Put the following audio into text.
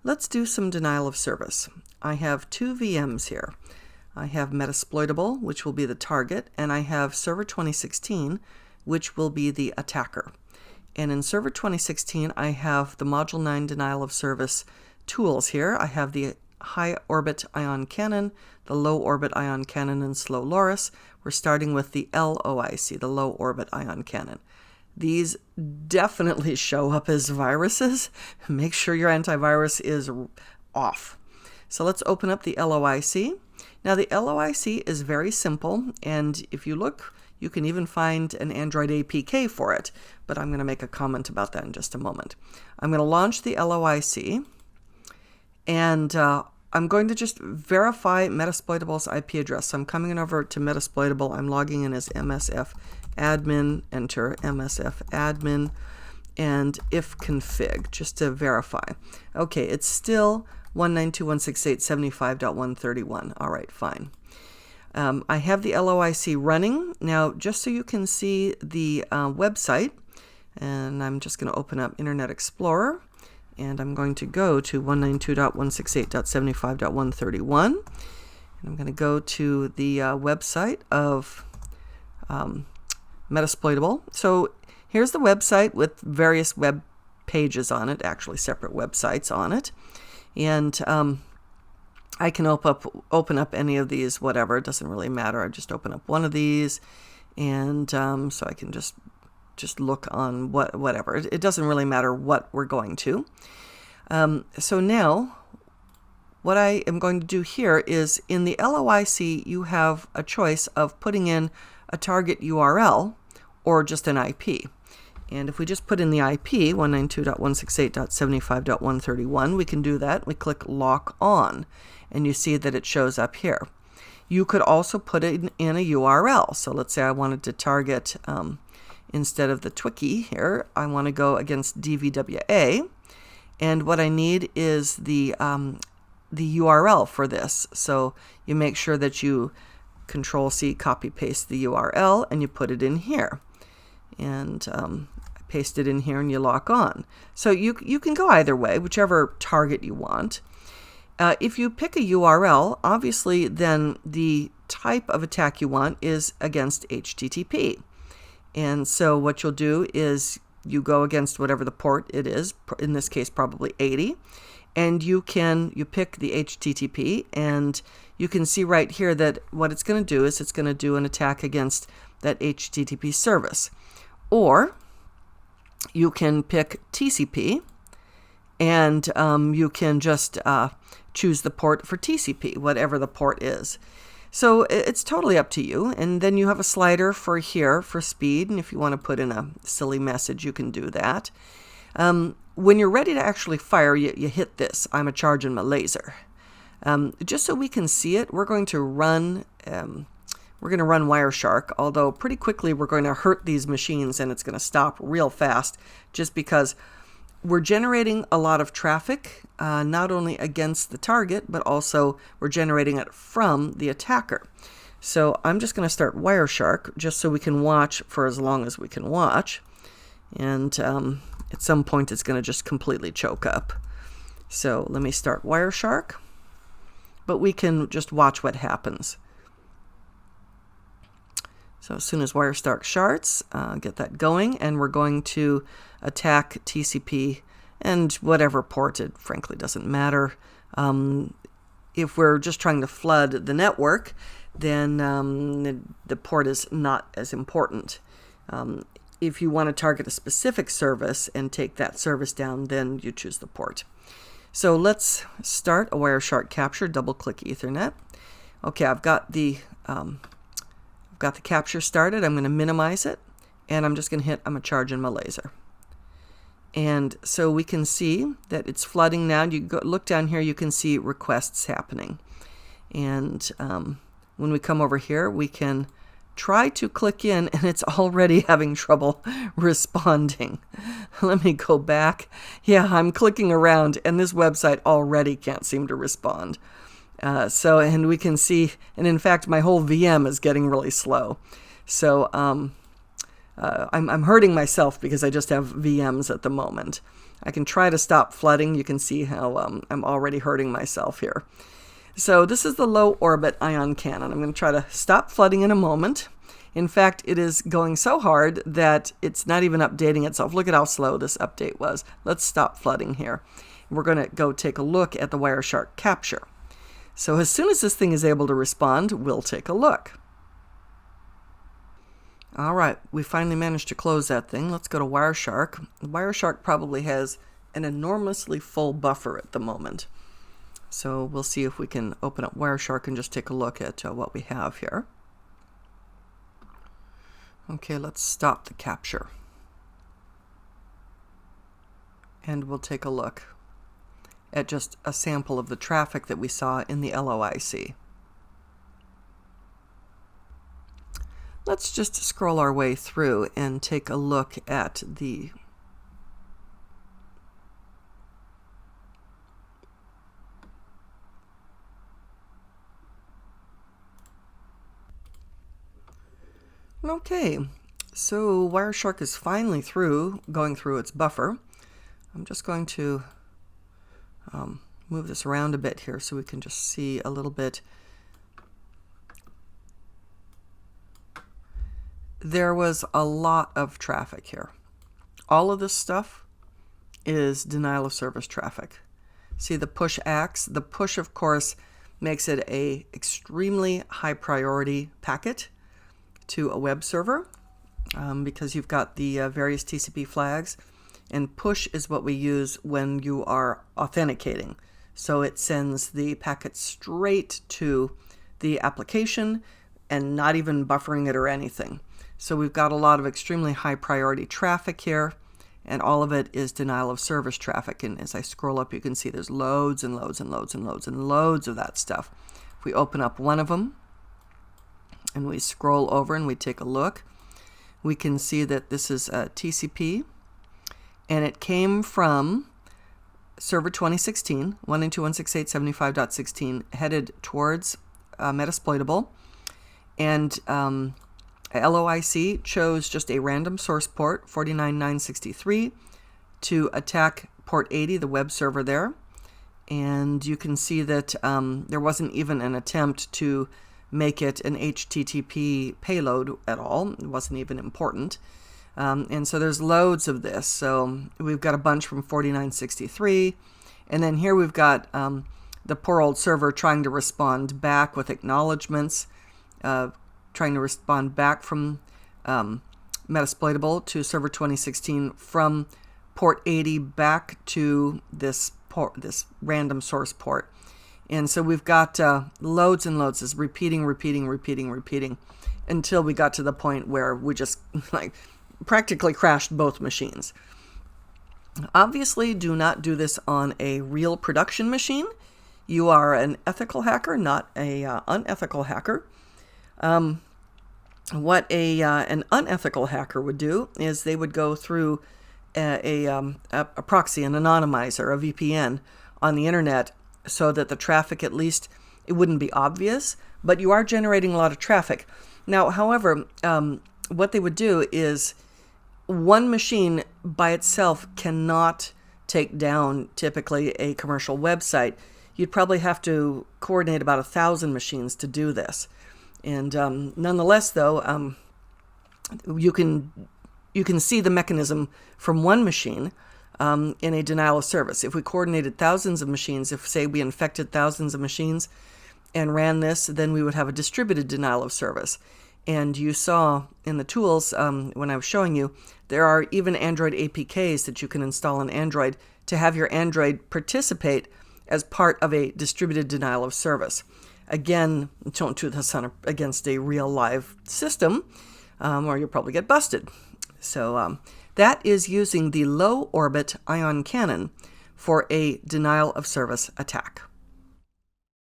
let's do some denial of service. I have two VMs here. I have Metasploitable, which will be the target, and I have Server 2016, which will be the attacker. And in Server 2016, I have the Module 9 denial of service tools here. I have the high orbit ion cannon, the low orbit ion cannon, and slow loris. We're starting with the LOIC, the low orbit ion cannon. These definitely show up as viruses. Make sure your antivirus is off. So let's open up the LOIC. Now the LOIC is very simple, and if you look, you can even find an Android APK for it, but I'm going to make a comment about that in just a moment. I'm going to launch the LOIC, and I'm going to just verify Metasploitable's IP address. So I'm coming over to Metasploitable. I'm logging in as MSF admin, enter MSF admin, and if config, just to verify. Okay, it's still 192.168.75.131. All right, fine. I have the LOIC running. Now, just so you can see the website, and I'm just going to open up Internet Explorer, and I'm going to go to 192.168.75.131. And I'm going to go to the website of Metasploitable. So here's the website with various web pages on it, actually separate websites on it. And I can open up any of these, whatever, it doesn't really matter. I just open up one of these, and so I can just look on whatever. It doesn't really matter what we're going to. So now, what I am going to do here is in the LOIC, you have a choice of putting in a target URL or just an IP. And if we just put in the IP, 192.168.75.131, we can do that. We click Lock On, and you see that it shows up here. You could also put it in a URL. So let's say I wanted to target, instead of the Twiki here, I want to go against DVWA. And what I need is the URL for this. So you make sure that you Control-C, copy-paste the URL, and you put it in here. And paste it in here and you lock on. So you can go either way, whichever target you want. If you pick a URL, obviously then the type of attack you want is against HTTP. And so what you'll do is you go against whatever the port it is, in this case probably 80, and you pick the HTTP, and you can see right here that what it's going to do is it's going to do an attack against that HTTP service. Or you can pick TCP, and you can just choose the port for TCP, whatever the port is. So it's totally up to you. And then you have a slider for here for speed, and if you want to put in a silly message, you can do that. When you're ready to actually fire, you hit this, I'm a charging my laser. Just so we can see it, we're going to run Wireshark, although pretty quickly we're going to hurt these machines and it's going to stop real fast just because we're generating a lot of traffic, not only against the target, but also we're generating it from the attacker. So I'm just going to start Wireshark just so we can watch for as long as we can watch. And at some point it's going to just completely choke up. So let me start Wireshark, but we can just watch what happens. So as soon as Wireshark starts, get that going, and we're going to attack TCP and whatever port. It frankly doesn't matter. If we're just trying to flood the network, then the port is not as important. If you want to target a specific service and take that service down, then you choose the port. So let's start a Wireshark capture. Double-click Ethernet. Okay, I've got the capture started. I'm going to minimize it, and I'm just going to hit I'm a charging my laser. And so we can see that it's flooding now. You look down here, you can see requests happening. And when we come over here, we can try to click in, and it's already having trouble responding. Let me go back. Yeah, I'm clicking around, and this website already can't seem to respond. And we can see, and in fact, my whole VM is getting really slow. So I'm hurting myself because I just have VMs at the moment. I can try to stop flooding. You can see how I'm already hurting myself here. So this is the low orbit ion cannon. I'm going to try to stop flooding in a moment. In fact, it is going so hard that it's not even updating itself. Look at how slow this update was. Let's stop flooding here. We're going to go take a look at the Wireshark capture. So as soon as this thing is able to respond, we'll take a look. All right, we finally managed to close that thing. Let's go to Wireshark. Wireshark probably has an enormously full buffer at the moment. So we'll see if we can open up Wireshark and just take a look at what we have here. Okay, let's stop the capture. And we'll take a look at just a sample of the traffic that we saw in the LOIC. Let's just scroll our way through and take a look at the Okay, so Wireshark is finally going through its buffer. I'm just going to move this around a bit here so we can just see a little bit. There was a lot of traffic here. All of this stuff is denial of service traffic. See the push axe? The push, of course, makes it an extremely high priority packet to a web server because you've got the various TCP flags, and push is what we use when you are authenticating. So it sends the packet straight to the application and not even buffering it or anything. So we've got a lot of extremely high priority traffic here, and all of it is denial of service traffic. And as I scroll up, you can see there's loads and loads and loads and loads and loads of that stuff. If we open up one of them, and we scroll over and we take a look, we can see that this is a TCP, and it came from server 2016, 192.168.75.16, headed towards Metasploitable, and LOIC chose just a random source port, 49963, to attack port 80, the web server there, and you can see that there wasn't even an attempt to make it an HTTP payload at all. It wasn't even important. And so there's loads of this. So we've got a bunch from 4963. And then here we've got the poor old server trying to respond back with acknowledgments, trying to respond back from Metasploitable to server 2016 from port 80 back to this random source port. And so we've got loads and loads of repeating until we got to the point where we just practically crashed both machines. Obviously, do not do this on a real production machine. You are an ethical hacker, not an unethical hacker. What an unethical hacker would do is they would go through a proxy, an anonymizer, a VPN on the internet, so that the traffic, at least, it wouldn't be obvious, but you are generating a lot of traffic. Now, however, what they would do is one machine by itself cannot take down typically a commercial website. You'd probably have to coordinate about 1,000 machines to do this. And nonetheless, though, you can see the mechanism from one machine in a denial of service. If we coordinated thousands of machines, if, say, we infected thousands of machines and ran this, then we would have a distributed denial of service. And you saw in the tools when I was showing you, there are even Android APKs that you can install on Android to have your Android participate as part of a distributed denial of service. Again, don't do this against a real live system, or you'll probably get busted. So that is using the low orbit ion cannon for a denial of service attack.